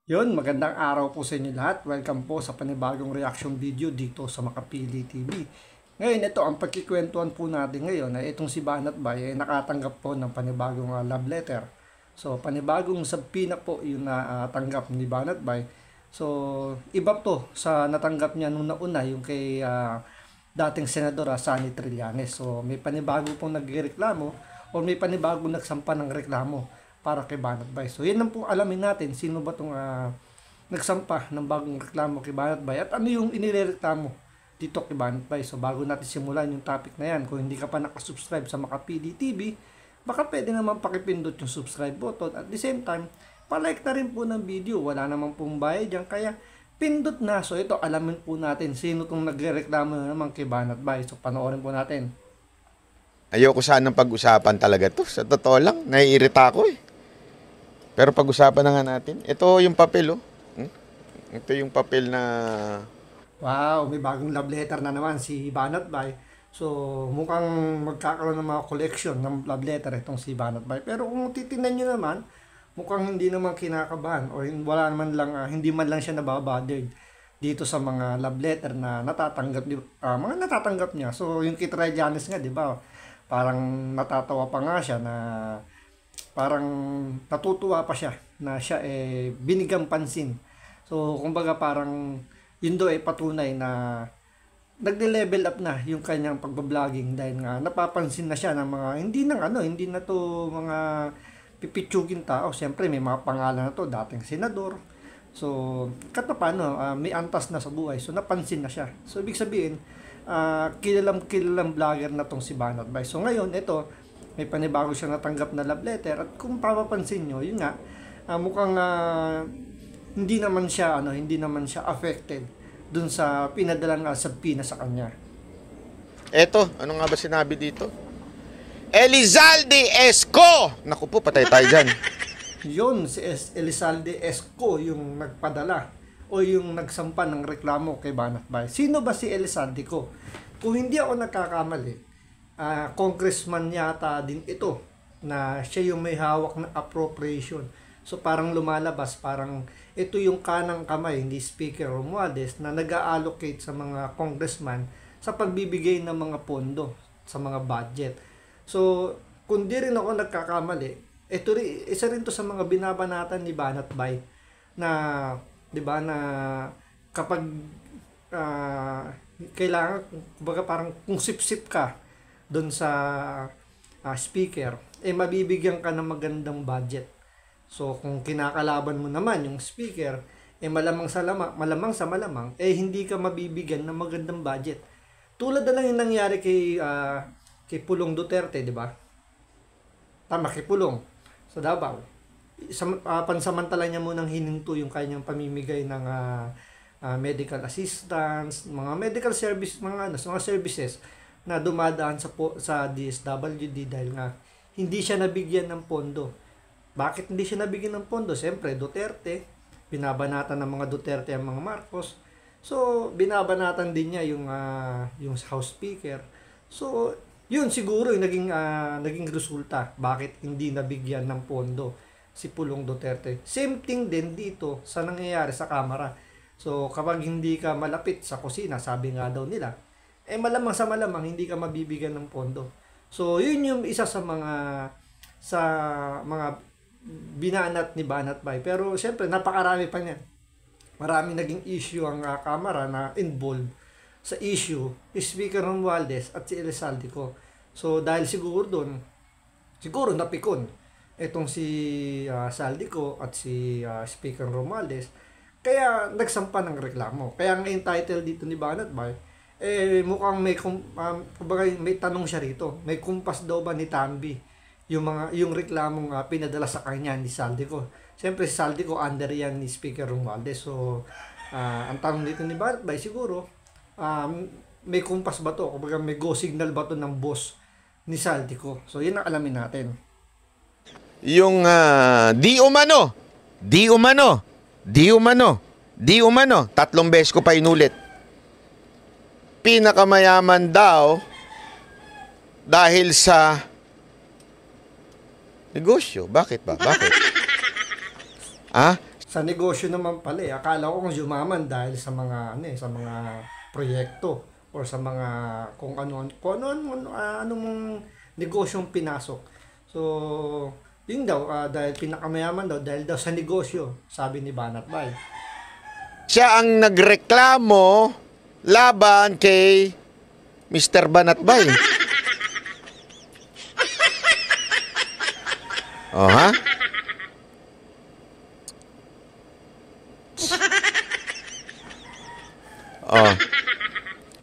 Yun, magandang araw po sa inyo lahat. Welcome po sa panibagong reaction video dito sa Makapili TV. Ngayon, ito ang pagkikwentuhan po natin ngayon ay itong si Banat Bay ay nakatanggap po ng panibagong love letter. So, panibagong sabpina po yung natanggap ni Banat Bay. So, iba to sa natanggap niya nung nauna yung kay dating Senadora Sani Trillanes. So, may panibago pong nagreklamo o may panibagong nagsampa ng reklamo para kay Banat Bay. So, yan lang po alamin natin sino ba itong nagsampa ng bagong reklamo kay Banat Bay at ano yung inireklamo dito kay Banat Bay. So, bago natin simulan yung topic na yan, kung hindi ka pa nakasubscribe sa Makapili TV, baka pwede naman pakipindot yung subscribe button. At the same time, palike na rin po ng video. Wala naman pong bayad dyan, kaya pindot na. So, ito, alamin po natin sino itong nagreklamo na naman kay Banat Bay. So, panoorin po natin. Ayoko sanang pag-usapan talaga to. Sa totoo lang, naiirita ako eh. Pero pag-usapan na nga natin. Ito yung papel, oh. Ito yung papel na... Wow, may bagong love letter na naman si Banat Bay. So, mukhang magkakaroon ng mga collection ng love letter itong si Banat Bay. Pero kung titingnan nyo naman, mukhang hindi naman kinakabahan o wala naman lang, hindi man lang siya nababothered dito sa mga love letter na natatanggap, mga natatanggap niya. So, yung kay Trillanes nga, di ba? Parang natatawa pa nga siya na parang natutuwa pa siya na siya binigang pansin. So, kumbaga parang yun daw patunay na nagle-level up na yung kanyang pagbabloging dahil nga napapansin na siya ng mga hindi na to mga pipitsugin tao. Siyempre may mga pangalan na to, dating senador. So, katapano, may antas na sa buhay. So, napansin na siya. So, ibig sabihin, kilalang vlogger na tong si Banat Bay. So, ngayon, ito, may panibago siya natanggap na love letter at kung papapansin nyo, yun nga, mukhang hindi naman siya affected dun sa pinadalang sabpina sa kanya. Eto, ano nga ba sinabi dito? Elizalde Esco! Naku po, patay tayo dyan. Yun, si Elizalde Esco yung nagpadala o yung nagsampa ng reklamo kay Banat Bay. Sino ba si Elizalde ko? Kung hindi ako nagkakamali, congressman yata din ito na siya yung may hawak ng appropriation. So parang lumalabas, parang ito yung kanang kamay ni Speaker Romualdez na nag-allocate sa mga congressman sa pagbibigay ng mga pondo sa mga budget. So kung di rin ako nagkakamali, ito rin, isa rin to sa mga binabanatan ni Banat Bay na, di ba, na kapag kailangan, kumbaga parang kung sip-sip ka doon sa speaker, mabibigyan ka ng magandang budget. So, kung kinakalaban mo naman yung speaker, malamang sa malamang, hindi ka mabibigyan ng magandang budget. Tulad na lang yung nangyari kay Pulong Duterte, di ba? Tama, kay Pulong. Sa Davao. Pansamantala niya munang hininto yung kanyang pamimigay ng medical assistance, mga medical service, mga services na dumadaan sa DSWD dahil nga hindi siya nabigyan ng pondo. Bakit hindi siya nabigyan ng pondo? Siyempre, Duterte, binabanatan ng mga Duterte ang mga Marcos. So, binabanatan din niya yung House Speaker. So, yun siguro yung naging resulta. Bakit hindi nabigyan ng pondo si Pulong Duterte? Same thing din dito sa nangyayari sa Kamara. So, kapag hindi ka malapit sa kusina, sabi nga daw nila, malamang sa malamang hindi ka mabibigyan ng pondo. So, yun yung isa sa mga binanat ni Banat Bay. Pero, syempre, napakarami pa niyan. Maraming naging issue ang Kamara na involved sa issue ni Speaker Romualdez at si Elizalde ko. So, dahil siguro doon, siguro napikon itong si Saldico at si Speaker Romualdez. Kaya, nagsampa ng reklamo. Kaya ang entitled dito ni Banat Bay, mukhang may tanong siya rito. May kumpas daw ba ni Tambi yung reklamong pinadala sa kanya ni Saldico? Siyempre si Saldico under yan ni Speaker Romualdez. So ang tanong dito ni Banat Bay siguro, may kumpas ba to? Kumbaga may go signal ba to ng boss ni Saldico? So yun ang alamin natin. Yung di umano, 3 beses ko pa inulit. Pinakamayaman daw dahil sa negosyo. Bakit ba? Bakit? Sa negosyo naman pala eh. Akala ko kung yumaman dahil sa mga ano eh, sa mga proyekto or sa mga anong negosyong pinasok. So, yun daw dahil pinakamayaman daw dahil daw sa negosyo, sabi ni Banat Bay. Siya ang nagreklamo laban kay Mr. Banatbay. Oh, ha? Oh.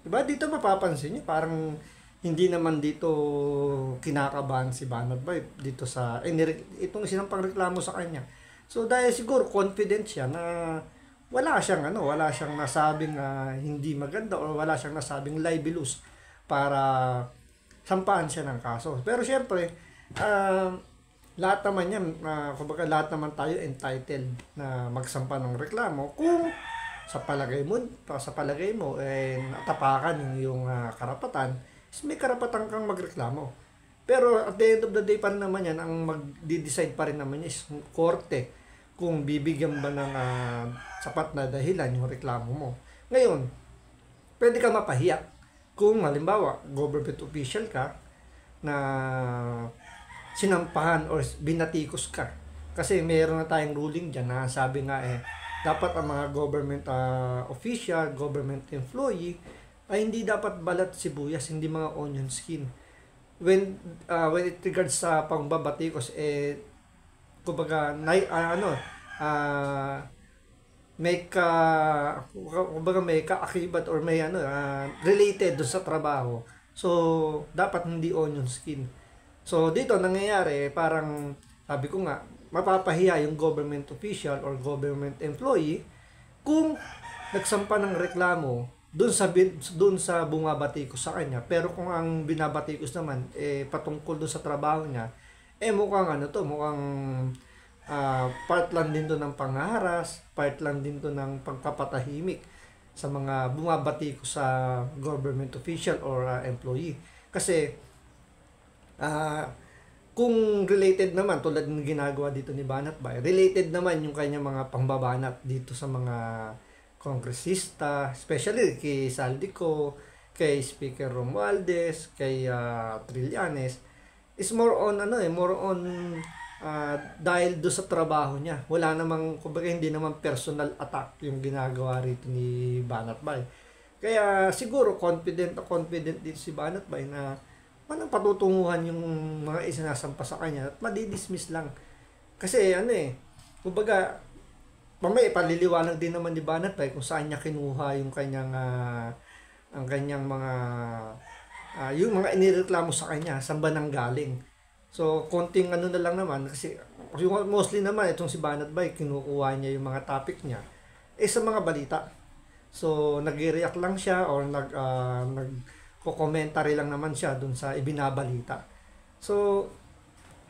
Diba dito mapapansin niyo parang hindi naman dito kinakabahan si Banat Bay dito sa itong sinampang reklamo sa kanya. So dahil siguro confident siya na wala siyang nasabing hindi maganda o wala siyang nasabing libelous para sampahan siya ng kaso. Pero syempre, lahat naman yan, kumbaga lahat naman tayo entitled na magsampa ng reklamo kung sa palagay mo natapakan yung karapatan, is may karapatan kang magreklamo. Pero at the end of the day pa rin naman yan, ang magdi-decide pa rin naman is korte kung bibigyan ba ng sapat na dahilan yung reklamo mo. Ngayon, pwede ka mapahiya kung halimbawa government official ka na sinampahan or binatikos ka. Kasi meron na tayong ruling dyan na sabi nga dapat ang mga government official, government employee ay hindi dapat balat sibuyas, hindi mga onion skin. When it regards sa pangbabatikos, kumbaga may kaakibat or may related do sa trabaho. So dapat hindi onion skin. So dito nangyayari parang sabi ko nga mapapahiya yung government official or government employee kung nagsampa ng reklamo doon sa bumabatikos sa kanya. Pero kung ang binabatikos naman patungkol doon sa trabaho niya, mukhang part lang din to ng panghaharas, part lang din to ng pagpapatahimik sa mga bumabatikos sa government official or employee. Kasi kung related naman tulad ng ginagawa dito ni Banat Bay, related naman yung kanya mga pangbabanat dito sa mga kongresista, especially kay Saldico, kay Speaker Romualdez, kay Trillanes, is more on dahil do sa trabaho niya. Wala namang, kumbaga hindi naman personal attack yung ginagawa rito ni Banat Bay. Kaya siguro confident dito si Banat Bay na walang patutunguhan yung mga isinasampa sa kanya at madidismiss lang. Kasi kumbaga mamaya paliliwanag din naman ni Banat Bay kung saan niya kinuha yung kanyang ang kanyang mga yung mga inireklamo sa kanya, saan ba nang galing. So konting na lang naman kasi mostly naman itong si Banat Bay kinukuha niya yung mga topic niya sa mga balita. So nagre-react lang siya or nagko-commentary lang naman siya dun sa ibinabalita. So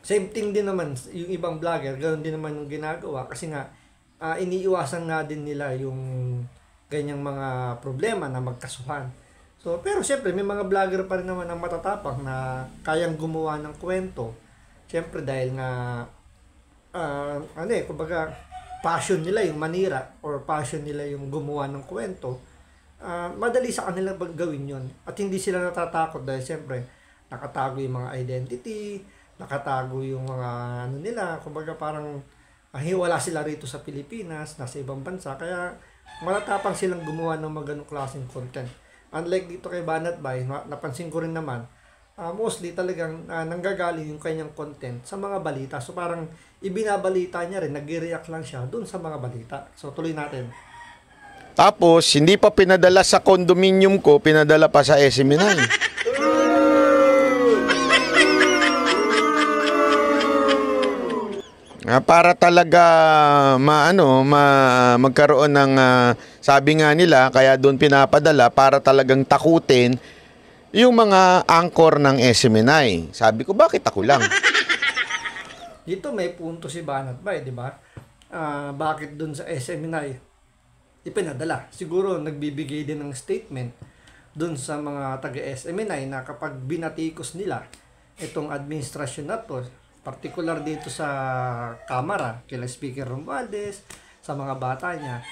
same thing din naman yung ibang vlogger, ganoon din naman yung ginagawa kasi nga iniiwasan nga din nila yung ganyang mga problema na magkasuhan. So, pero siyempre may mga vlogger pa rin naman ang matatapang na kayang gumawa ng kwento. Siyempre dahil nga kumbaga passion nila yung manira or passion nila yung gumawa ng kwento. Madali sa kanila gawin yun. At hindi sila natatakot dahil siyempre nakatago yung mga identity, nakatago yung mga nila, kumbaga parang hiwala sila rito sa Pilipinas, nasa ibang bansa, kaya matatapang silang gumawa ng mga ganong klaseng content. Unlike dito kay Banat Bay, napansin ko rin naman, mostly talagang nanggagaling yung kanyang content sa mga balita. So parang ibinabalita niya rin, nag-react lang siya dun sa mga balita. So tuloy natin. Tapos, hindi pa pinadala sa condominium ko, pinadala pa sa SM9. Para talaga magkaroon ng sabi nga nila kaya doon pinapadala para talagang takutin yung mga anchor ng SMNI. Sabi ko, bakit ako lang? Dito may punto si Banat Bay, di ba? Bakit doon sa SMNI ipinadala? Siguro nagbibigay din ng statement doon sa mga taga-SMNI na kapag binatikos nila itong administrasyon na to, particular dito sa Kamara, kila Speaker Romualdez, sa mga bata niya,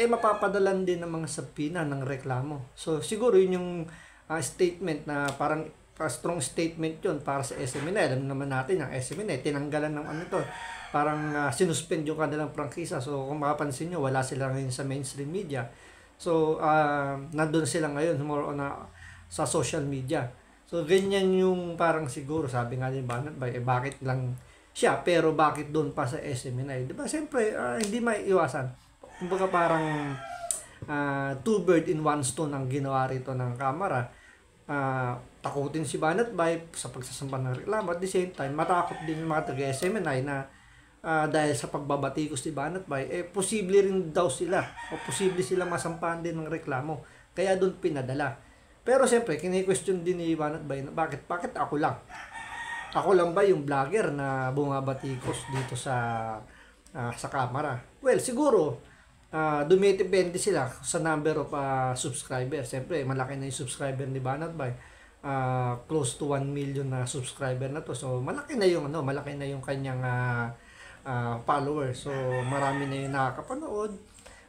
mapapadalan din ng mga sabina ng reklamo. So siguro yun yung statement na parang strong statement yun para sa SMNI. Alam naman natin ang SMNI, tinanggalan ng ano to, parang sinuspend yung kanilang prangkisa. So kung makapansin nyo, wala sila ngayon sa mainstream media. So nandun sila ngayon more on sa social media. So ganyan yung parang siguro sabi nga ni Banat Bay, bakit lang siya pero bakit doon pa sa SMNI? 'Di ba? Siyempre hindi maiiwasan. Kumbaga parang two bird in one stone ang ginawa rito ng Kamara. Takutin si Banat Bay sa pagsasampa ng reklamo, at the same time matakot din yung mga taga-SMNI na dahil sa pagbabatikos ni Banat Bay, posible rin daw sila o posible sila masampahan din ng reklamo, kaya doon pinadala. Pero siyempre kini-question din ni Banat Bay na bakit ako lang ba yung vlogger na bumabatikos dito sa Kamara? Well, siguro dumitipende sila sa number of subscribers. Siyempre malaki na yung subscriber ni Banat Bay, close to 1 million na subscriber na to. So malaki na yung kanyang followers. So marami na yung nakakapanood,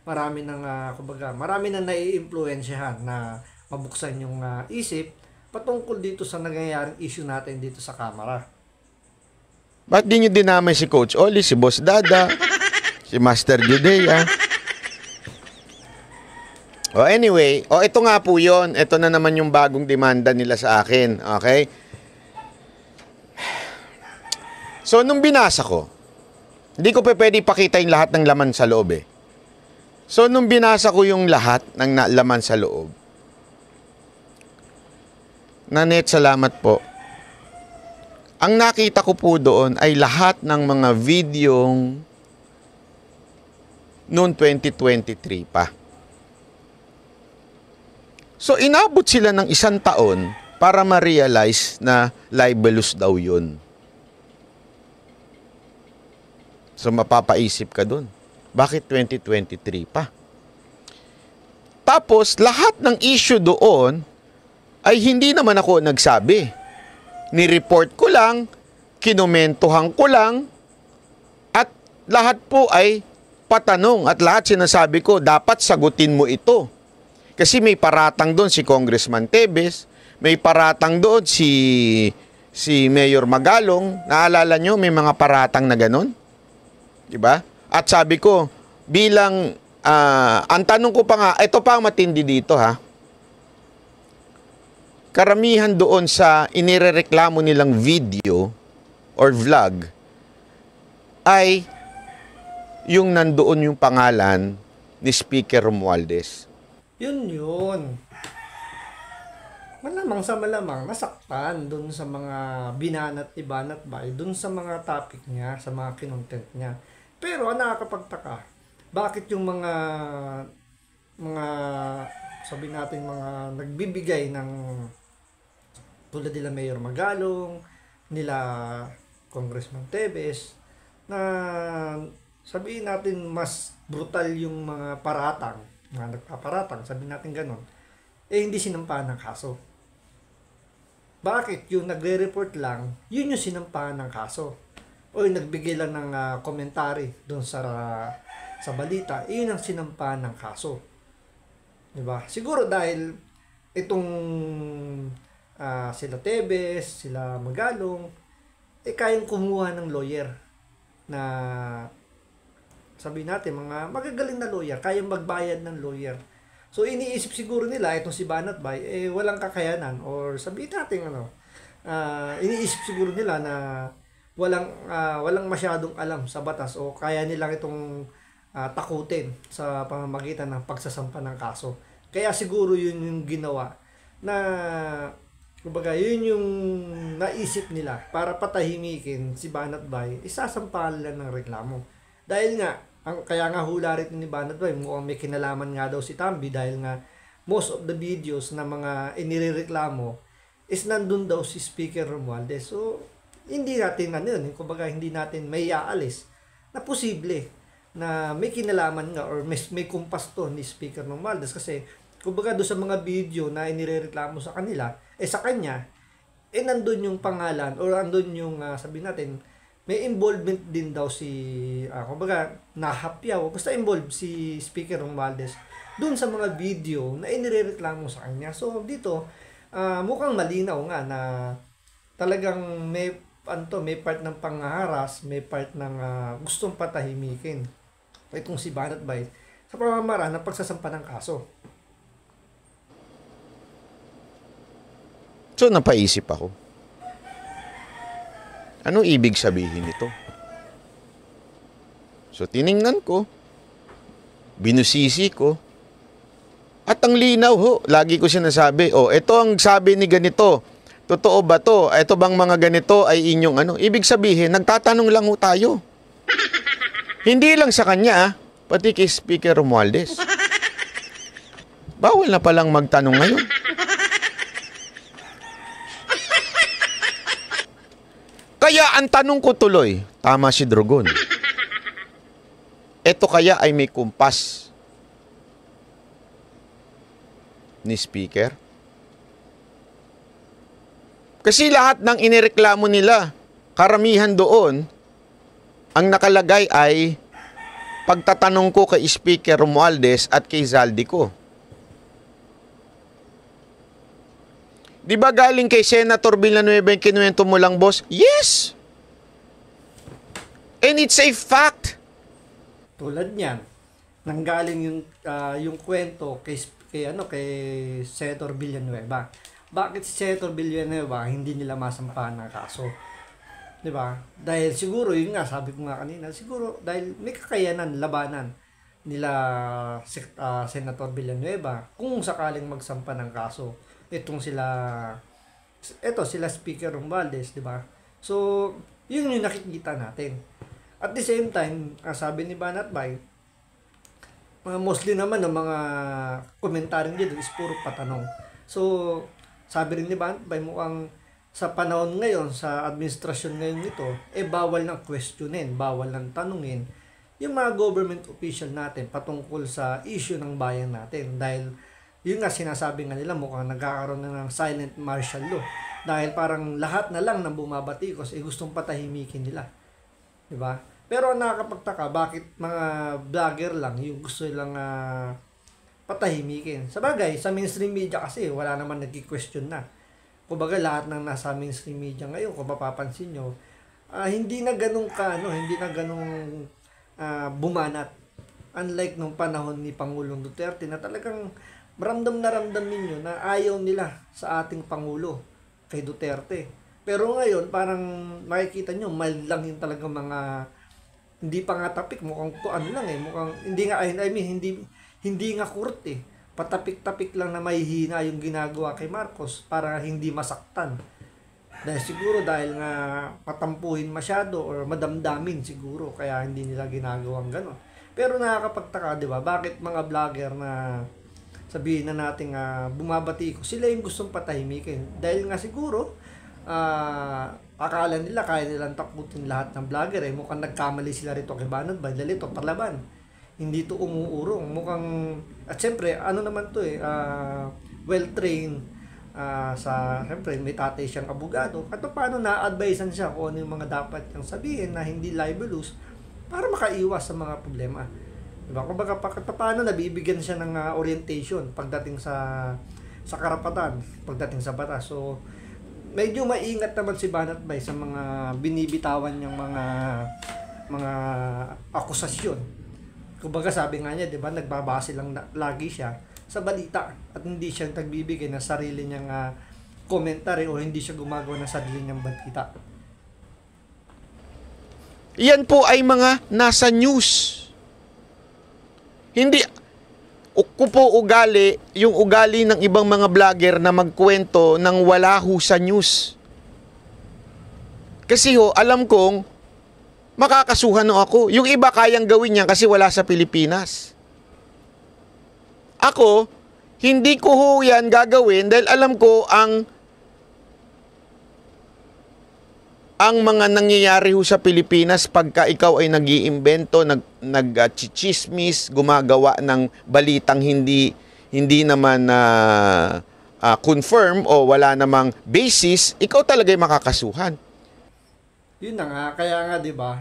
marami nang marami na nai-impluwensyahan na mabuksan yung isip patungkol dito sa nangyayaring issue natin dito sa Kamara. Ba't di nyo dinamay si Coach Oli, si Boss Dada, si Master Judea? Anyway, ito nga po yun. Ito na naman yung bagong demanda nila sa akin. Okay? So, nung binasa ko, hindi ko pwede ipakita yung lahat ng laman sa loob eh. So, nung binasa ko yung lahat ng laman sa loob, Nanet, salamat po. Ang nakita ko po doon ay lahat ng mga videong noong 2023 pa. So, inabot sila ng 1 taon para ma-realize na libelous daw yun. So, mapapaisip ka doon. Bakit 2023 pa? Tapos, lahat ng issue doon ay hindi naman ako nagsabi. Ni-report ko lang, kinomentuhan ko lang, at lahat po ay patanong at lahat sinasabi ko, dapat sagutin mo ito. Kasi may paratang doon si Congressman Tebes, may paratang doon si Mayor Magalong. Naalala nyo, may mga paratang na ganon? Diba? At sabi ko, bilang, ang tanong ko pa nga, ito pa ang matindi dito ha, karamihan doon sa inirereklamo nilang video or vlog ay yung nandoon yung pangalan ni Speaker Romualdez. Yun. Malamang sa malamang nasaktan doon sa mga binanat ni Banat Bay, doon sa mga topic niya, sa mga kinontent niya. Pero ang nakakapagtaka, bakit yung mga sabi natin mga nagbibigay ng tulad nila Mayor Magalong, nila Congressman Tebes, na sabihin natin mas brutal yung mga paratang, mga nagpaparatang, sabihin natin ganon, hindi sinampahan ng kaso. Bakit? Yung nagre-report lang, yun yung sinampahan ng kaso. O yung nagbigay lang ng commentary doon sa balita, yun ang sinampahan ng kaso. Diba? Siguro dahil itong sila Tebes, sila Magalong, kayang kumuha ng lawyer na sabi natin, mga magagaling na lawyer, kayang magbayad ng lawyer. So iniisip siguro nila, itong si Banat Bay, walang kakayanan, or sabihin natin iniisip siguro nila na walang masyadong alam sa batas, o kaya nilang itong takutin sa pamamagitan ng pagsasampa ng kaso. Kaya siguro yun yung ginawa na kumbaga, yun yung naisip nila para patahimikin si Banat Bay, isasampahan nila ng reklamo. Dahil nga, kaya nga hula rin ni Banat Bay, mukhang may kinalaman nga daw si Tambi dahil nga most of the videos na mga inireklamo is nandun daw si Speaker Romualdez. So, hindi natin kumbaga hindi natin may aalis na posible na may kinalaman nga or may kumpas to ni Speaker Romualdez kasi kumbaga doon sa mga video na inireklamo sa kanila, sa kanya, nandun yung pangalan or nandun yung sabihin natin, may involvement din daw si, kumbaga, nahapyaw, basta involved si Speaker Romualdez dun sa mga video na inirereklamo sa kanya. So, dito, mukhang malinaw nga na talagang may part ng panghaharas, may part ng gustong patahimikin itong si Banat Bay sa pamamaraan ng pagsasampa ng kaso. So, napaisip ako. Ano ibig sabihin nito? So, tiningnan ko, binusisi ko, at ang linaw ho, lagi ko sinasabi, ito ang sabi ni ganito, totoo ba to? Ito bang mga ganito ay inyong ano? Ibig sabihin, nagtatanong lang ho tayo. Hindi lang sa kanya, pati kay Speaker Romualdez. Bawal na palang magtanong ngayon. Kaya ang tanong ko tuloy, tama si Drogon. Ito kaya ay may kumpas ni Speaker? Kasi lahat ng inireklamo nila, karamihan doon, ang nakalagay ay pagtatanong ko kay Speaker Romualdez at kay Zaldico. Di ba galing kay Senator Villanueva yung kinuwento mo lang, boss? Yes! And it's a fact. Tulad niyan, nanggaling yung kwento kay Senator Villanueva. Bakit si Senator Villanueva hindi nila masampahan ng kaso? 'Di ba? Dahil siguro yun nga, sabi ko nga kanina, siguro dahil may kakayanan labanan nila Senator Villanueva kung sakaling magsampa ng kaso. Sila Speaker Romualdez, 'di ba? So, yun yung nakikita natin. At the same time, sabi ni Banat Bay, mostly naman ng mga komentaryong dito is puro patanong. So, sabi rin ni Banat Bay, mukhang sa panahon ngayon, sa administrasyon ngayon nito, bawal nang questionin, bawal nang tanungin yung mga government official natin patungkol sa issue ng bayan natin. Dahil, yun nga sinasabi nga nila, mukhang nagkakaroon na ng silent martial law. Dahil parang lahat na lang ng bumabatikos gustong patahimikin nila. Diba? Pero nakakapagtaka, bakit mga vlogger lang yung gusto lang patahimikin. Sa bagay, sa mainstream media kasi wala naman nagki-question na. Kumbaga lahat ng nasa mainstream media ngayon, kung mapapansin nyo, hindi na ganun bumanat. Unlike nung panahon ni Pangulong Duterte na talagang ramdam ninyo na ayaw nila sa ating Pangulo kay Duterte. Pero ngayon, parang makikita nyo, mild lang yung talagang mga hindi pa nga tapik, mukhang mukhang hindi nga kurot patapik-tapik lang na mahihina yung ginagawa kay Marcos para hindi masaktan. Dahil nga patampuhin masyado or madamdamin siguro kaya hindi nila ginagawang gano'n. Pero nakakapagtaka, 'di ba? Bakit mga vlogger na sabihin na natin bumabati ko, sila yung gustong patahimikin. Dahil nga siguro akala nila kaya nilang takutin lahat ng vlogger mukhang nagkamali sila rito kay Banat Bay, dahil ito parlaban, hindi to umuurong mukhang, at syempre naman to well trained syempre may tatay siyang abogado, at paano na-advisean siya kung ano yung mga dapat niyang sabihin na hindi libelous para makaiwas sa mga problema, diba? Kumbaga paano nabibigyan siya ng orientation pagdating sa karapatan, pagdating sa batas. So medyo maingat naman si Banat Bay sa mga binibitawan niyang mga akusasyon. Kumbaga sabi nga niya, 'di ba, nagbabase lang lagi siya sa balita at hindi siya nagbibigay ng sarili niyang komentary o hindi siya gumagawa ng sarili niyang balita. Yan po ay mga nasa news. Hindi ko po yung ugali ng ibang mga vlogger na magkwento ng wala ho sa news. Kasi alam kong makakasuhan ako. Yung iba kayang gawin yan kasi wala sa Pilipinas. Ako, hindi ko yan gagawin dahil alam ko ang mga nangyayari sa Pilipinas pagka ikaw ay nag-iimbento, nag-chichismis, gumagawa ng balitang hindi naman confirm o wala namang basis, ikaw talaga ay makakasuhan. Yun na nga, kaya nga 'di ba,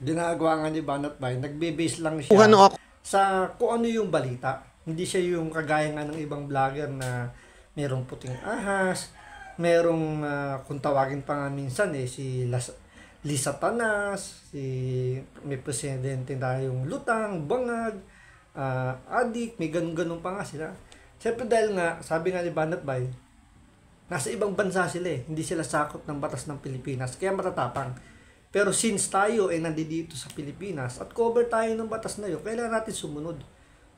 ginagawa nga ni Banat Bay, nagbe-base lang siya Ano ako? sa kung ano yung balita. Hindi siya yung kagaya nga ng ibang vlogger na merong puting ahas, merong kung tawagin pa nga minsan si Lisa Tanas, may presidente tayong lutang, bangag, adik, may ganun-ganun pa nga sila. Siyempre dahil nga, sabi nga ni Banat Bay, nasa ibang bansa sila hindi sila sakop ng batas ng Pilipinas, kaya matatapang. Pero since tayo ay nandito sa Pilipinas at cover tayo ng batas na yun, kailangan natin sumunod.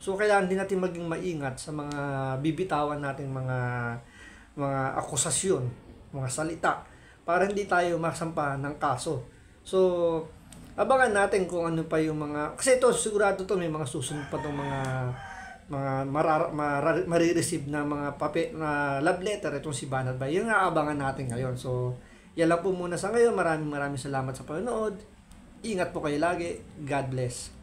So kailangan din natin maging maingat sa mga bibitawan natin mga akusasyon, mga salita para hindi tayo masampahan ng kaso. So abangan natin kung ano pa yung mga, kasi ito sigurado to may mga susunod pa tong marireceive na mga na love letter itong si Banat Bay. Yung aabangan natin ngayon. So, yan lang po muna sa ngayon. Maraming salamat sa panonood. Ingat po kayo lagi. God bless.